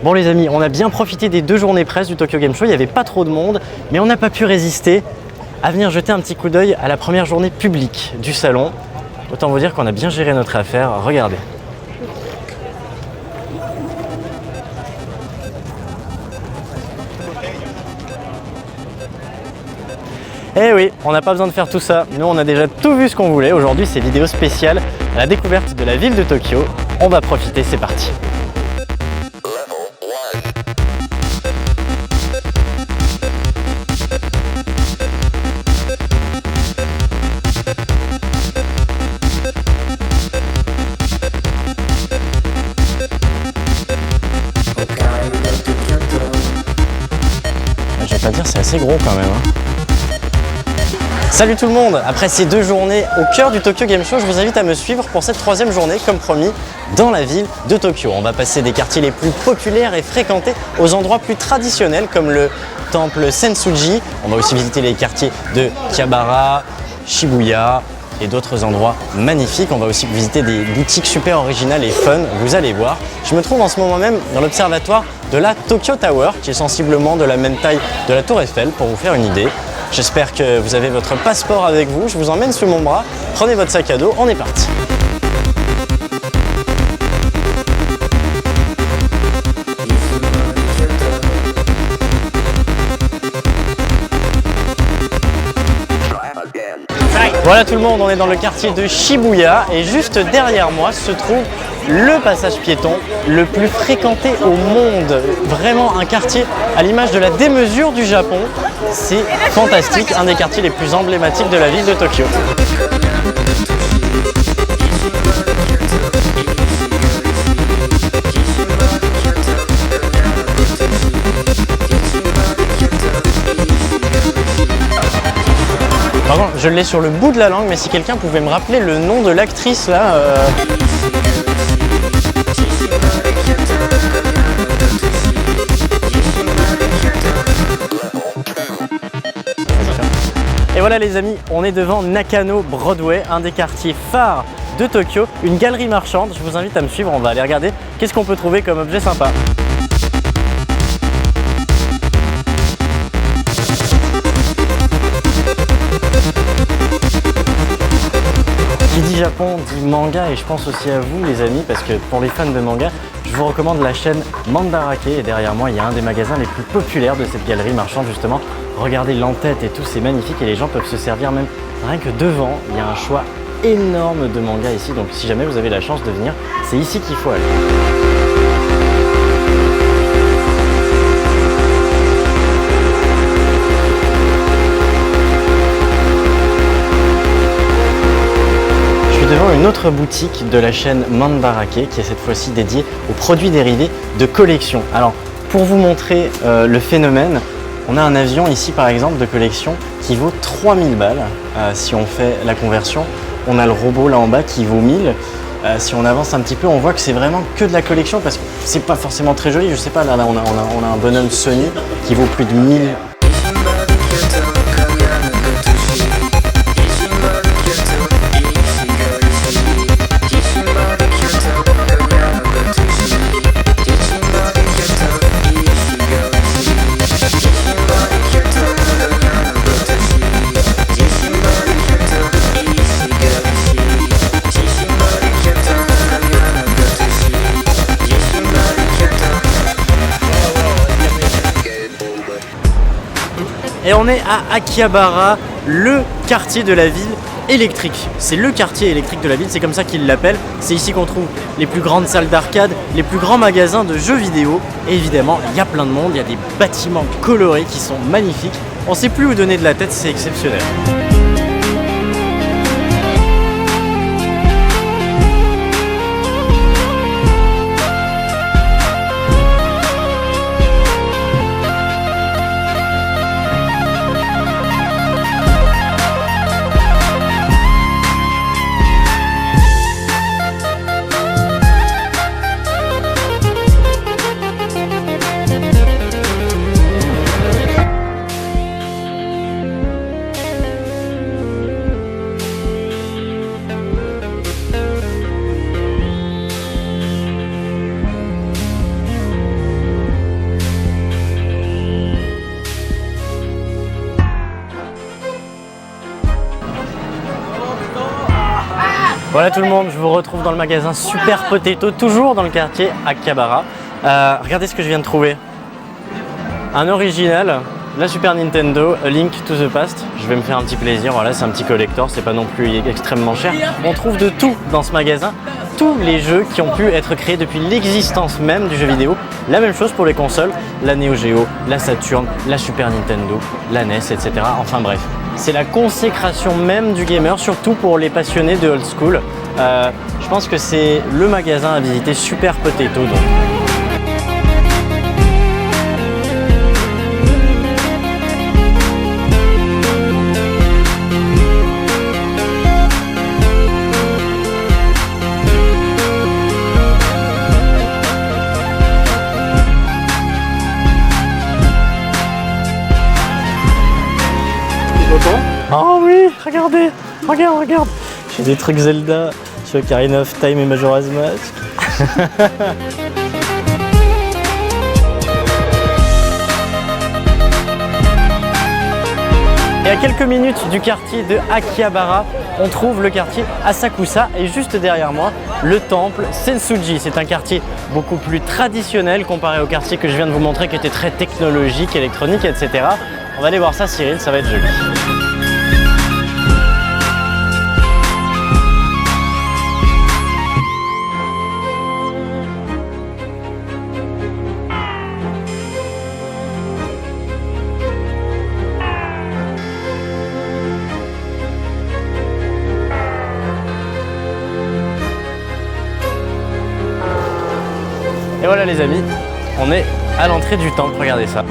Bon les amis, on a bien profité des 2 journées presse du Tokyo Game Show, il n'y avait pas trop de monde, mais on n'a pas pu résister à venir jeter un petit coup d'œil à la première journée publique du salon. Autant vous dire qu'on a bien géré notre affaire, regardez. Eh oui, on n'a pas besoin de faire tout ça. Nous, on a déjà tout vu ce qu'on voulait. Aujourd'hui, c'est vidéo spéciale à la découverte de la ville de Tokyo. On va profiter, c'est parti. Je vais pas dire, c'est assez gros quand même. Salut tout le monde! Après ces 2 journées au cœur du Tokyo Game Show, je vous invite à me suivre pour cette 3e journée, comme promis, dans la ville de Tokyo. On va passer des quartiers les plus populaires et fréquentés aux endroits plus traditionnels comme le temple Sensuji. On va aussi visiter les quartiers de Akihabara, Shibuya et d'autres endroits magnifiques. On va aussi visiter des boutiques super originales et fun, vous allez voir. Je me trouve en ce moment même dans l'observatoire de la Tokyo Tower, qui est sensiblement de la même taille de la Tour Eiffel, pour vous faire une idée. J'espère que vous avez votre passeport avec vous, je vous emmène sous mon bras, prenez votre sac à dos, on est parti. Voilà tout le monde, on est dans le quartier de Shibuya et juste derrière moi se trouve le passage piéton le plus fréquenté au monde. Vraiment un quartier à l'image de la démesure du Japon. C'est fantastique, un des quartiers les plus emblématiques de la ville de Tokyo. Pardon, je l'ai sur le bout de la langue, mais si quelqu'un pouvait me rappeler le nom de l'actrice là... Et voilà les amis, on est devant Nakano Broadway, un des quartiers phares de Tokyo, une galerie marchande. Je vous invite à me suivre, on va aller regarder qu'est-ce qu'on peut trouver comme objet sympa. Qui dit Japon dit manga et je pense aussi à vous les amis parce que pour les fans de manga, je vous recommande la chaîne Mandarake et derrière moi il y a un des magasins les plus populaires de cette galerie marchande justement. Regardez l'entête et tout, c'est magnifique et les gens peuvent se servir même rien que devant. Il y a un choix énorme de mangas ici, donc si jamais vous avez la chance de venir, c'est ici qu'il faut aller. Devant une autre boutique de la chaîne Mandarake qui est cette fois-ci dédiée aux produits dérivés de collection. Alors pour vous montrer le phénomène, on a un avion ici par exemple de collection qui vaut 3000 balles si on fait la conversion. On a le robot là en bas qui vaut 1000. Si on avance un petit peu, on voit que c'est vraiment que de la collection parce que c'est pas forcément très joli. Je sais pas, là on a un bonhomme Sony qui vaut plus de 1000. Et on est à Akihabara, le quartier de la ville électrique. C'est le quartier électrique de la ville, c'est comme ça qu'ils l'appellent. C'est ici qu'on trouve les plus grandes salles d'arcade, les plus grands magasins de jeux vidéo. Et évidemment, il y a plein de monde, il y a des bâtiments colorés qui sont magnifiques. On ne sait plus où donner de la tête, c'est exceptionnel. Voilà tout le monde, je vous retrouve dans le magasin Super Potato, toujours dans le quartier Akihabara. Regardez ce que je viens de trouver. Un original, la Super Nintendo, A Link to the Past. Je vais me faire un petit plaisir, voilà, c'est un petit collector, c'est pas non plus extrêmement cher. On trouve de tout dans ce magasin, tous les jeux qui ont pu être créés depuis l'existence même du jeu vidéo. La même chose pour les consoles, la Neo Geo, la Saturn, la Super Nintendo, la NES, etc. Enfin bref, c'est la consécration même du gamer, surtout pour les passionnés de old school. Je pense que c'est le magasin à visiter, Super Potato donc. Oh oui, regardez, regarde. J'ai des trucs Zelda, j'ai Ocarina of Time et Majora's Mask. Et à quelques minutes du quartier de Akihabara, on trouve le quartier Asakusa et juste derrière moi, le temple Sensuji. C'est un quartier beaucoup plus traditionnel comparé au quartier que je viens de vous montrer qui était très technologique, électronique, etc. On va aller voir ça, Cyril, ça va être joli. Et voilà les amis, on est à l'entrée du temple, regardez ça.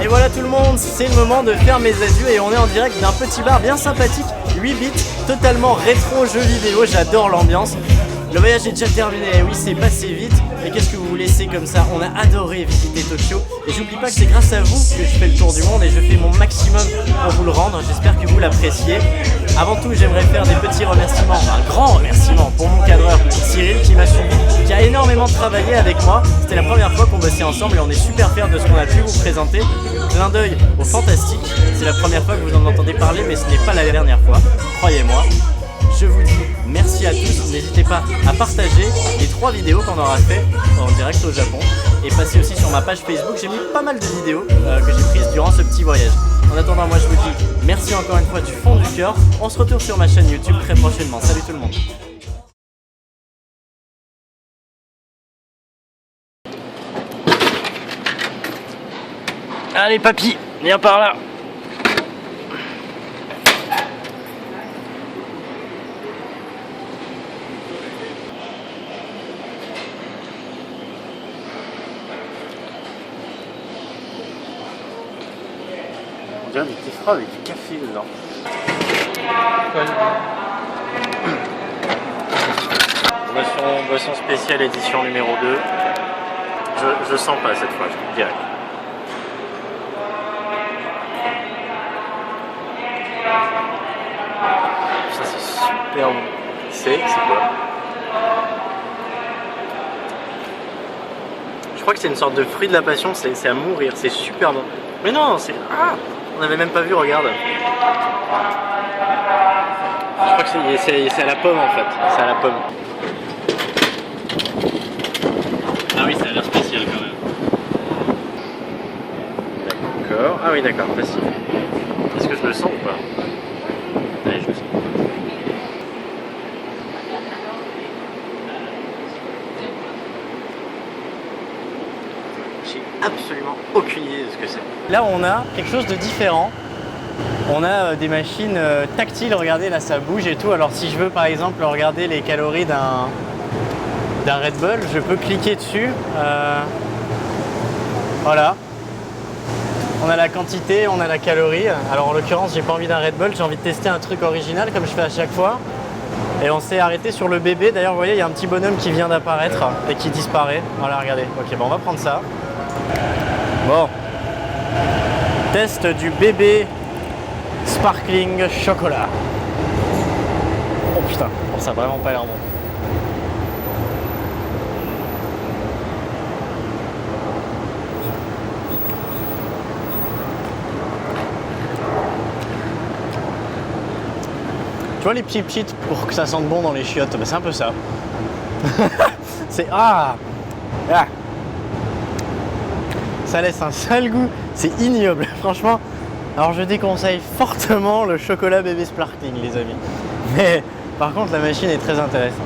Voilà tout le monde, c'est le moment de faire mes adieux et on est en direct d'un petit bar bien sympathique, 8 bits, totalement rétro jeux vidéo, j'adore l'ambiance. Le voyage est déjà terminé, oui c'est passé vite, mais qu'est-ce que vous vous laissez comme ça? On a adoré visiter Tokyo et j'oublie pas que c'est grâce à vous que je fais le tour du monde et je fais mon maximum pour vous le rendre, j'espère que vous l'appréciez. Avant tout j'aimerais faire des petits remerciements, un grand remerciement pour mon cadreur Cyril qui m'a suivi, qui a énormément travaillé avec moi. C'était la première fois qu'on bossait ensemble et on est super fiers de ce qu'on a pu vous présenter. Clin d'œil au fantastique, c'est la première fois que vous en entendez parler mais ce n'est pas la dernière fois, croyez-moi. Je vous dis merci à tous, n'hésitez pas à partager les 3 vidéos qu'on aura fait en direct au Japon et passez aussi sur ma page Facebook, j'ai mis pas mal de vidéos que j'ai prises durant ce petit voyage. En attendant, moi je vous dis merci encore une fois du fond du cœur, on se retrouve sur ma chaîne YouTube très prochainement, salut tout le monde. Allez papy, viens par là. On dirait des petits froids avec du café dedans. Boisson spéciale édition numéro 2. Je sens pas cette fois, je vous le dirai. Ça c'est super bon. C'est quoi? Je crois que c'est une sorte de fruit de la passion, c'est à mourir, c'est super bon. Mais non, c'est... Ah, on n'avait même pas vu, regarde. Je crois que c'est à la pomme en fait, c'est à la pomme. Ah oui, ça a l'air spécial quand même. D'accord, ah oui d'accord, facile. Est-ce que je le sens ou pas? absolument aucune idée de ce que c'est. Là, on a quelque chose de différent. On a des machines tactiles, regardez, là ça bouge et tout. Alors si je veux par exemple regarder les calories d'un Red Bull, je peux cliquer dessus. Voilà. On a la quantité, on a la calorie. Alors en l'occurrence, j'ai pas envie d'un Red Bull, j'ai envie de tester un truc original comme je fais à chaque fois. Et on s'est arrêté sur le bébé. D'ailleurs, vous voyez, il y a un petit bonhomme qui vient d'apparaître et qui disparaît. Voilà, regardez. Ok, bon, on va prendre ça. Bon. Test du bébé Sparkling chocolat. Oh putain, bon, ça a vraiment pas l'air bon. Tu vois les petits cheats pour que ça sente bon dans les chiottes, bah, c'est un peu ça. C'est ça laisse un sale goût, c'est ignoble, franchement. Alors je déconseille fortement le chocolat bébé Sparkling, les amis. Mais par contre la machine est très intéressante.